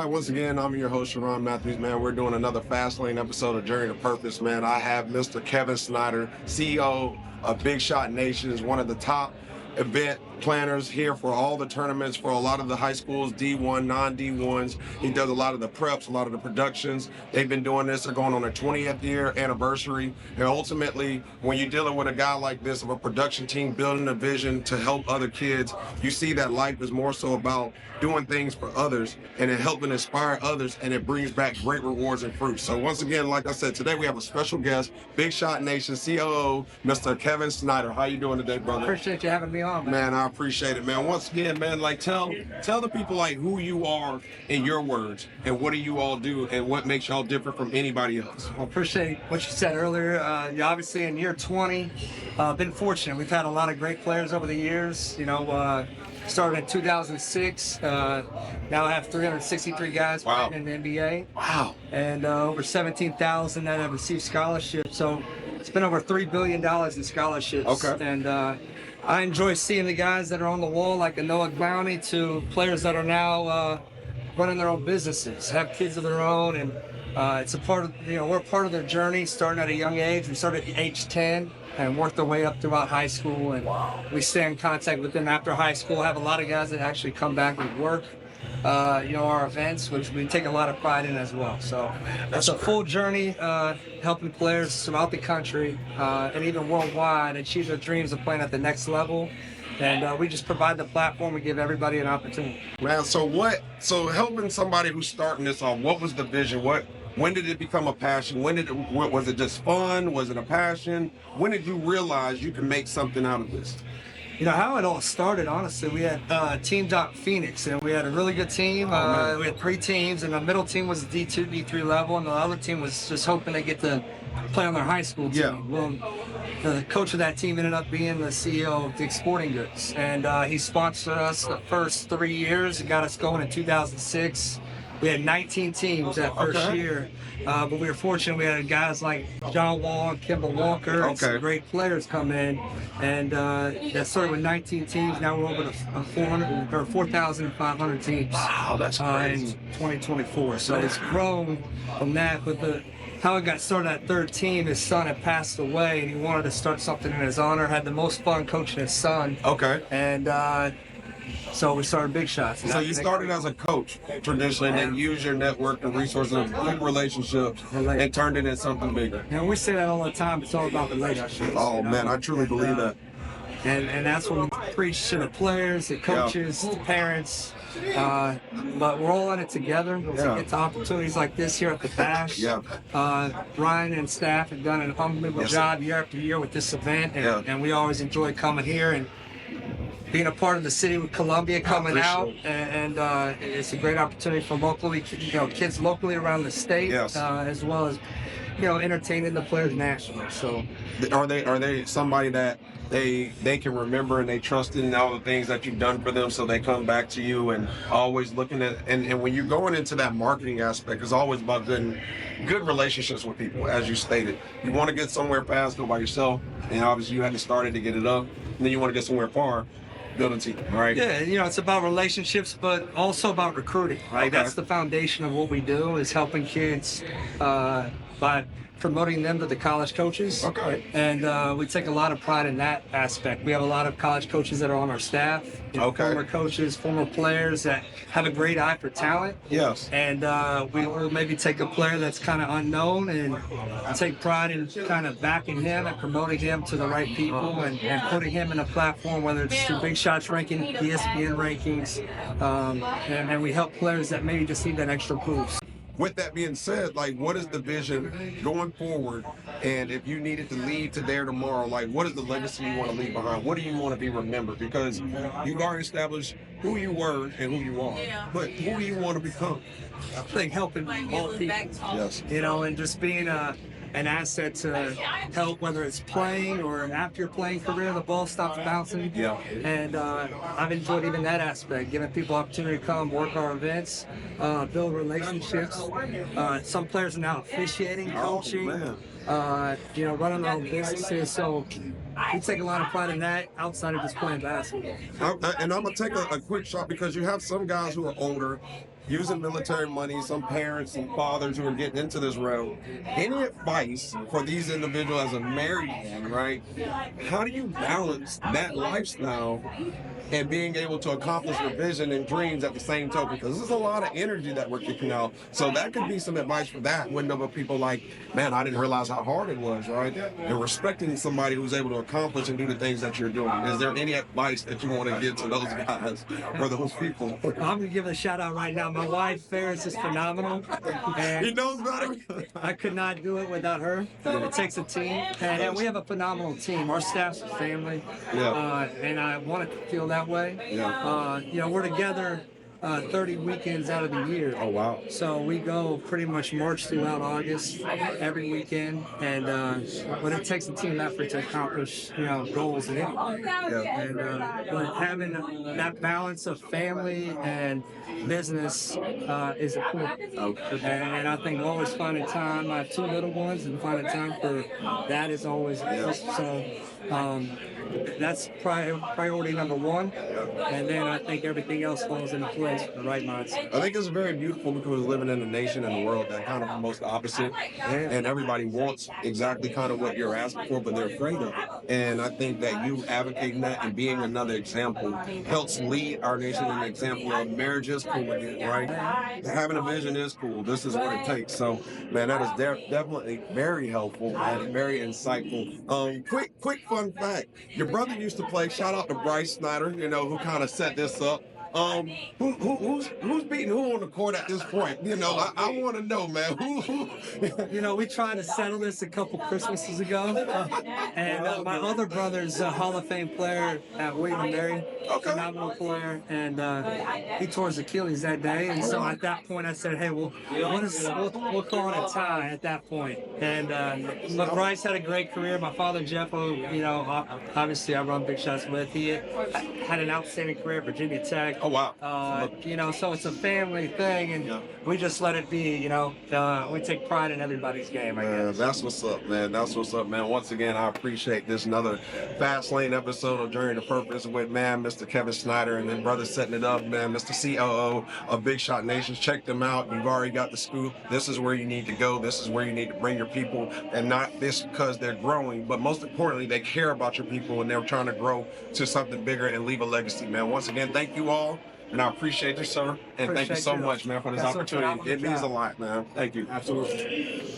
once again, I'm your host, Sharon Matthews, man. We're doing another Fast Lane episode of Journey to Purpose, man. I have Mr. Kevin Schneider, CEO of Big Shot Nation, is one of the top event planners here for all the tournaments for a lot of the high schools, D1, non-D1s. He does a lot of the preps, a lot of the productions. They've been doing this. They're going on their 20th year anniversary. And ultimately, when you're dealing with a guy like this, of a production team building a vision to help other kids, you see that life is more so about doing things for others and then helping inspire others, and it brings back great rewards and fruits. So once again, like I said, today we have a special guest, Big Shot Nation COO, Mr. Kevin Schneider. How you doing today, brother? Appreciate you having me on, man. Man, I appreciate it, man. Once again, man, like tell the people like who you are in your words, and what do you all do, and what makes y'all different from anybody else. Well, appreciate what you said earlier. You obviously in year 20, been fortunate. We've had a lot of great players over the years. Started in 2006. Now I have 363 guys playing in the NBA. Wow. And over 17,000 that have received scholarships. So it's been over $3 billion in scholarships. Okay. And I enjoy seeing the guys that are on the wall, like a Noah Clowney, to players that are now running their own businesses, have kids of their own, and it's a part of, we're part of their journey, starting at a young age. We started at age 10 and worked our way up throughout high school, and we stay in contact with them after high school. Have a lot of guys that actually come back and work, our events, which we take a lot of pride in as well. So it's a full journey, helping players throughout the country and even worldwide achieve their dreams of playing at the next level. And we just provide the platform. We give everybody an opportunity. Man, so helping somebody who's starting this off, what was the vision? When did it become a passion? Was it just fun? Was it a passion? When did you realize you can make something out of this? How it all started, honestly, we had Team Phoenix, and we had a really good team. We had 3 teams, and the middle team was D2, D3 level, and the other team was just hoping to get to play on their high school team. Yeah. Well, the coach of that team ended up being the CEO of Dick's Sporting Goods, and he sponsored us the first 3 years and got us going in 2006. We had 19 teams that first year, but we were fortunate. We had guys like John Wall and Kimball Walker, and some great players come in, and that started with 19 teams. Now we're over to 4,500 teams. Wow, that's crazy. In 2024. So it's grown from that. But how it got started at 13, his son had passed away, and he wanted to start something in his honor. Had the most fun coaching his son. Okay. And so we started Big Shots. So you started as a coach traditionally, and then used your network and resources and good relationships and turned it into something bigger. And we say that all the time. It's all about relationships. Oh, man, I truly believe that. And that's what we preach to the players, the coaches, the parents. But we're all in it together. We get to opportunities like this here at the Bash. Ryan and staff have done an unbelievable job year after year with this event, and we always enjoy coming here and being a part of the city with Columbia coming out, and it's a great opportunity for kids locally around the state, as well as entertaining the players nationally. So are they somebody that they can remember and they trust in all the things that you've done for them, so they come back to you and always looking at, and when you're going into that marketing aspect, it's always about good relationships with people. As you stated, you want to get somewhere fast, go by yourself, and obviously you had to start it to get it up, and then you want to get somewhere far, build a team, right? Yeah, it's about relationships, but also about recruiting, right? That's the foundation of what we do, is helping kids by promoting them to the college coaches. And we take a lot of pride in that aspect. We have a lot of college coaches that are on our staff, former coaches, former players that have a great eye for talent. Yes. And we will maybe take a player that's kind of unknown and take pride in kind of backing him and promoting him to the right people, and putting him in a platform, whether it's through Big Shots ranking, ESPN rankings, and we help players that maybe just need that extra boost. With that being said, what is the vision going forward? And if you needed to leave today or tomorrow, what is the legacy you want to leave behind? What do you want to be remembered? Because you've already established who you were and who you are. But who do you want to become? I think helping all people. Yes. And just being an asset to help, whether it's playing or after your playing career, the ball stops bouncing. And I've enjoyed even that aspect, giving people opportunity to come work our events, build relationships. Some players are now officiating, coaching, running their own businesses. So we take a lot of pride in that outside of just playing basketball. And I'm going to take a quick shot, because you have some guys who are older using military money, some parents and fathers who are getting into this realm. Any advice for these individuals as a married man, right? How do you balance that lifestyle and being able to accomplish your vision and dreams at the same token? Because there's a lot of energy that we're kicking out. So that could be some advice for that. When other people like, man, I didn't realize how hard it was, right? And respecting somebody who's able to accomplish and do the things that you're doing. Is there any advice that you want to give to those guys or those people? I'm gonna give a shout out right now. My wife Ferris is phenomenal, and He knows better. I could not do it without her. It takes a team, and we have a phenomenal team. Our staff's a family, and I want it to feel that way. We're together 30 weekends out of the year. Oh, wow. So we go pretty much March throughout August every weekend, and but it takes a team effort to accomplish goals and anything. But having that balance of family and business is important. And I think always finding time. I have 2 little ones, and finding time for that is always so. That's priority number 1, and then I think everything else falls into place with the right mindset. I think it's very beautiful because we're living in a nation and a world that kind of promotes the opposite, and everybody wants exactly kind of what you're asking for, but they're afraid of it. And I think that you advocating that and being another example helps lead our nation in an example of marriage is cool again, right? Having a vision is cool. This is what it takes. So, man, that is definitely very helpful and very insightful. Quick fun fact. Your brother used to play, shout out to Bryce Schneider, who kind of set this up. Who's beating who on the court at this point? I want to know, man. We tried to settle this a couple Christmases ago, and my other brother's a Hall of Fame player at William & Mary, phenomenal player, and he tore his Achilles that day, and so at that point I said, hey, we'll call it a tie at that point. And but Bryce had a great career. My father Jeff, obviously I run Big Shots with. He had an outstanding career at Virginia Tech. Oh, wow. So it's a family thing, and we just let it be, we take pride in everybody's game, I guess. That's what's up, man. That's what's up, man. Once again, I appreciate this. Another Fast Lane episode of Journey to Purpose with, man, Mr. Kevin Schneider, and then brother setting it up, man, Mr. COO of Big Shot Nations. Check them out. You've already got the scoop. This is where you need to go. This is where you need to bring your people, and not this because they're growing, but most importantly, they care about your people, and they're trying to grow to something bigger and leave a legacy, man. Once again, thank you all. And I appreciate you, sir. And thank you so much, man, for this opportunity. It means a lot, man. Thank you. Absolutely.